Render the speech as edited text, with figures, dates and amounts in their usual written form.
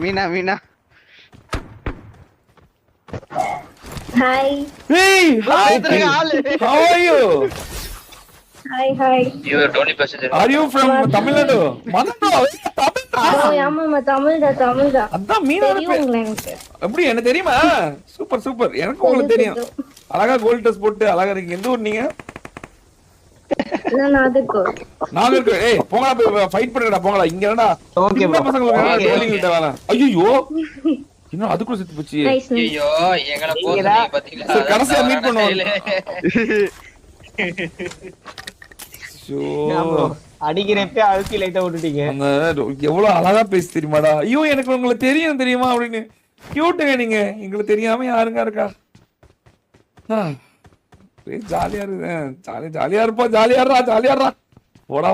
Meena Meena hi Hey, hi. How are you? Hi hi. You are only passenger. Are you from Tamil Nadu? ஆமாமா தமிழ்தான். அதான் மீனா தெரியுங்களா எனக்கு? எப்படி எனக்கு தெரியுமா? Super super. எனக்கு உங்களுக்கு தெரியும். அழகா கோல்ட் ட்ரெஸ் போட்டு அழகா இருக்கீங்க. எந்த ஊர் நீங்க? நான் நாகர்கோவில். நாகர்கோவில். ஏய் போங்கடா போய் ஃபைட் பண்ணுங்கடா போங்கடா. இங்க என்னடா? ஓகே பசங்களுக்கு ட்ரோலிங் கிட்ட வேணாம். ஐயோ. இன்னும் அதுக்குள்ள செத்து போச்சு. ஐயோ எங்கட போறீங்க பாத்தீங்களா? கடைசியா மீட் பண்ணுவோம். அடிக்கிறப்ப அழுத்தி லைட்டா விட்டுட்டீங்க. அந்த எவ்வளவு அழகா பேசி தெரியுமாடா? ஐயோ எனக்கு உங்களை தெரியுமா அப்படின்னு கியூட்டுங்க நீங்க. எங்களுக்கு தெரியாம யாருங்க இருக்கா? ஜாலியா இருக்கு. ஜாலியா இருப்பா. ஜாலியாடுறா போடா